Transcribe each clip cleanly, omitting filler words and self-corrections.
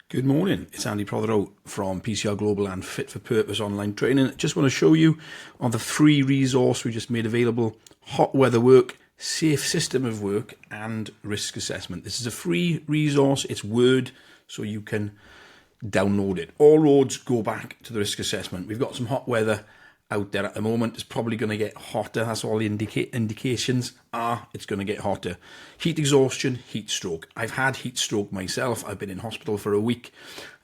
Good morning, it's Andy Prothero from PCR Global and Fit for Purpose Online Training. Just want to show you on the free resource we just made available, hot weather work, safe system of work and risk assessment. This is a free resource, it's Word, so you can download it. All roads go back to the risk assessment. We've got some hot weather out there at the moment. It's probably going to get hotter. That's all the indications are. It's going to get hotter. Heat exhaustion, heat stroke. I've had heat stroke myself. I've been in hospital for a week.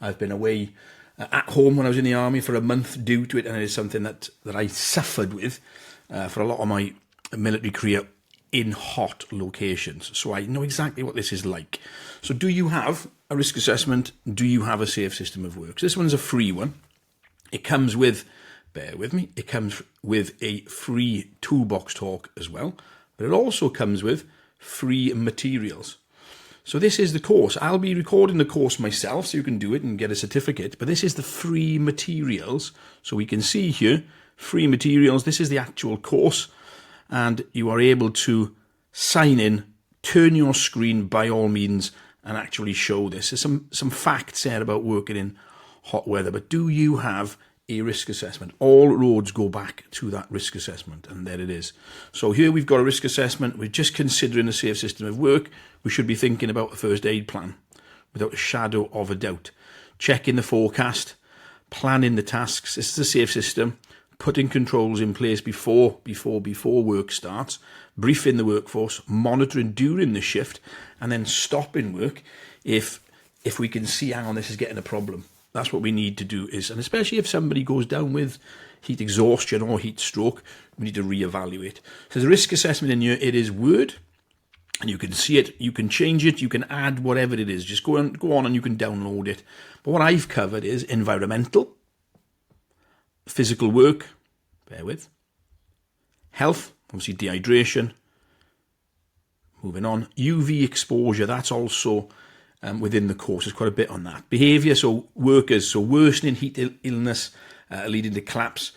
I've been away at home when I was in the army for a month due to it, and it is something that I suffered with for a lot of my military career in hot locations. So I know exactly what this is like. So do you have a risk assessment? Do you have a safe system of work? So this one's a free one. It comes with, bear with me, it comes with a free toolbox talk as well, but it also comes with free materials. So this is the course. I'll be recording the course myself so you can do it and get a certificate, but this is the free materials. So we can see here, free materials, this is the actual course, and you are able to sign in, turn your screen by all means, and actually show this. There's some facts there about working in hot weather, but do you have a risk assessment? All roads go back to that risk assessment, and there it is. So here we've got a risk assessment. We're just considering a safe system of work. We should be thinking about a first aid plan without a shadow of a doubt. Checking the forecast, planning the tasks. This is a safe system. Putting controls in place before work starts, briefing the workforce, monitoring during the shift, and then stopping work if we can see, hang on, this is getting a problem. That's what we need to do is, and especially if somebody goes down with heat exhaustion or heat stroke, we need to reevaluate. So the risk assessment in here, it is Word, and you can see it, you can change it, you can add whatever it is. Just go on and you can download it. But what I've covered is environmental, physical work, bear with, health, obviously dehydration, moving on, UV exposure, that's also within the course. There's quite a bit on that. Behaviour, so workers, so worsening heat illness leading to collapse.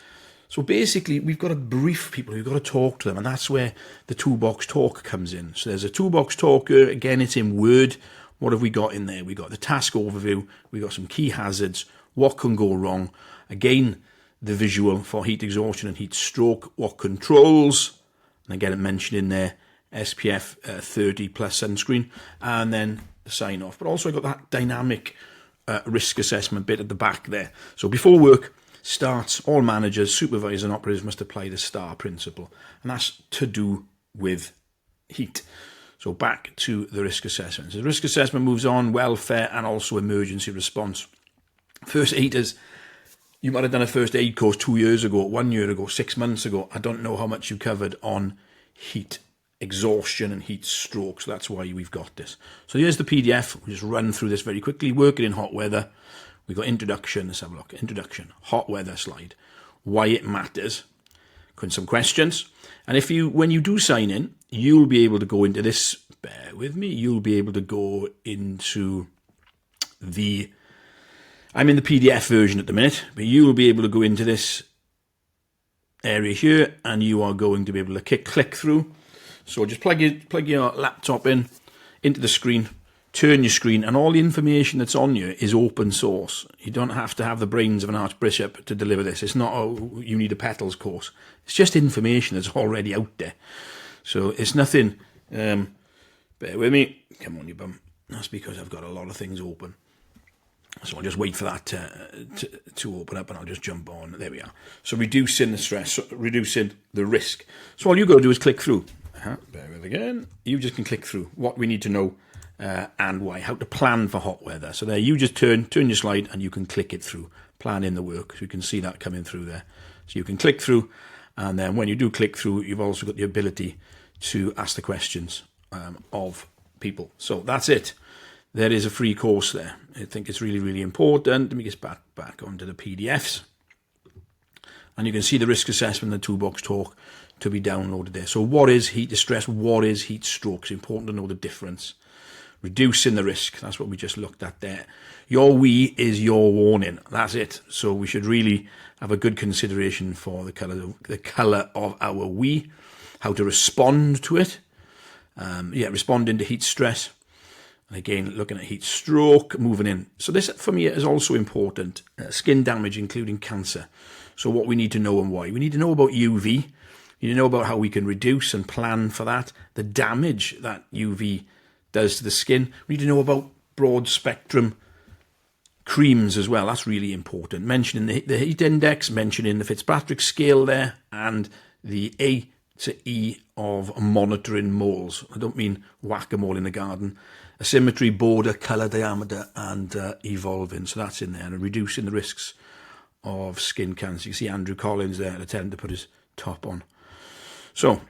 So basically, we've got to brief people, we've got to talk to them, and that's where the toolbox talk comes in. So there's a toolbox talk, again, it's in Word. What have we got in there? We've got the task overview, we've got some key hazards, what can go wrong, again, the visual for heat exhaustion and heat stroke, what controls, and again, it mentioned in there, SPF 30 plus sunscreen, and then the sign off. But also I got that dynamic risk assessment bit at the back there. So before work starts, all managers, supervisors and operators must apply the STAR principle, and that's to do with heat. So back to the risk assessment. So the risk assessment moves on, welfare and also emergency response. First aiders, you might have done a first aid course 2 years ago, 1 year ago, 6 months ago. I don't know how much you covered on heat exhaustion and heat stroke, so that's why we've got this. So here's the PDF. We'll just run through this very quickly. Working in hot weather, we've got introduction. Let's have a look. Introduction, hot weather slide, why it matters, some questions, and when you do sign in, you'll be able to go into this, bear with me, you'll be able to go into I'm in the PDF version at the minute, but you will be able to go into this area here, and you are going to be able to click through. So just plug your laptop into the screen, turn your screen, and all the information that's on you is open source. You don't have to have the brains of an archbishop to deliver this. It's not, oh, you need a petals course. It's just information that's already out there. So it's nothing, bear with me, come on you bum. That's because I've got a lot of things open. So I'll just wait for that to open up, and I'll just jump on. There we are. So reducing the stress, reducing the risk. So all you got to do is click through. Bear with again. You just can click through what we need to know and why. How to plan for hot weather. So there, you just turn your slide and you can click it through. Plan in the work. So you can see that coming through there. So you can click through, and then when you do click through, you've also got the ability to ask the questions of people. So that's it. There is a free course there. I think it's really, really important. Let me get back onto the PDFs. And you can see the risk assessment and the toolbox talk to be downloaded there. So what is heat distress? What is heat stroke? It's important to know the difference. Reducing the risk. That's what we just looked at there. Your we is your warning. That's it. So we should really have a good consideration for the colour of our we, how to respond to it. Responding to heat stress. And again, looking at heat stroke, moving in. So this, for me, is also important. Skin damage, including cancer. So what we need to know and why. We need to know about UV. You know about how we can reduce and plan for that. The damage that UV does to the skin. We need to know about broad spectrum creams as well. That's really important. Mentioning the heat index, mentioning the Fitzpatrick scale there, and the A to E of monitoring moles. I don't mean whack-a-mole in the garden. Asymmetry, border, colour, diameter, and evolving. So that's in there. And reducing the risks of skin cancer. You see Andrew Collins there attempting to put his top on. So,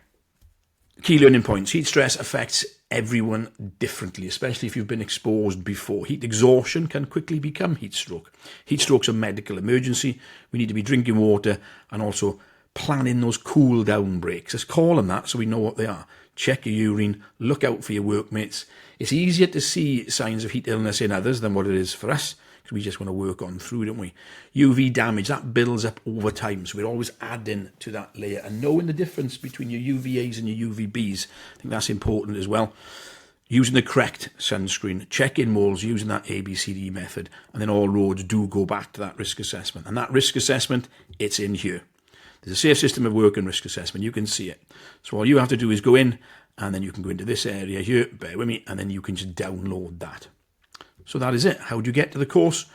key learning points. Heat stress affects everyone differently, especially if you've been exposed before. Heat exhaustion can quickly become heat stroke. Heat stroke's a medical emergency. We need to be drinking water and also planning those cool down breaks. Let's call them that so we know what they are. Check your urine, look out for your workmates. It's easier to see signs of heat illness in others than what it is for us, because we just want to work on through, don't we? UV damage, that builds up over time, so we're always adding to that layer. And knowing the difference between your UVAs and your UVBs, I think that's important as well. Using the correct sunscreen, checking moles, using that ABCD method, and then all roads do go back to that risk assessment. And that risk assessment, it's in here. There's a safe system of work and risk assessment. You can see it. So all you have to do is go in, and then you can go into this area here, bear with me, and then you can just download that. So that is it. How do you get to the course?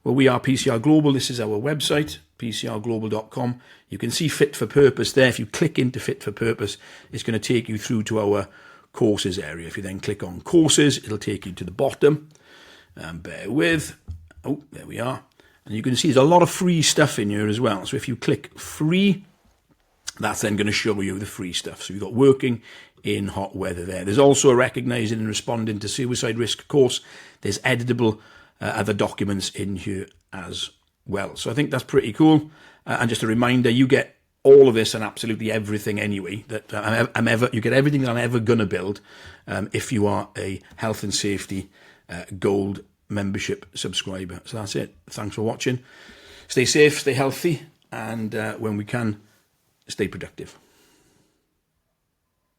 Well, we are PCR Global. This is our website, pcrglobal.com. You can see Fit for Purpose there. If you click into Fit for Purpose, it's going to take you through to our courses area. If you then click on courses, it'll take you to the bottom. Bear with. Oh, there we are. And you can see there's a lot of free stuff in here as well. So if you click free, that's then going to show you the free stuff. So you've got working in hot weather there. There's also a recognising and responding to suicide risk course. There's editable other documents in here as well. So I think that's pretty cool. And just a reminder, you get all of this and absolutely everything anyway. That you get everything that I'm ever going to build if you are a health and safety gold membership subscriber. So that's it. Thanks for watching. Stay safe, stay healthy, and when we can, stay productive.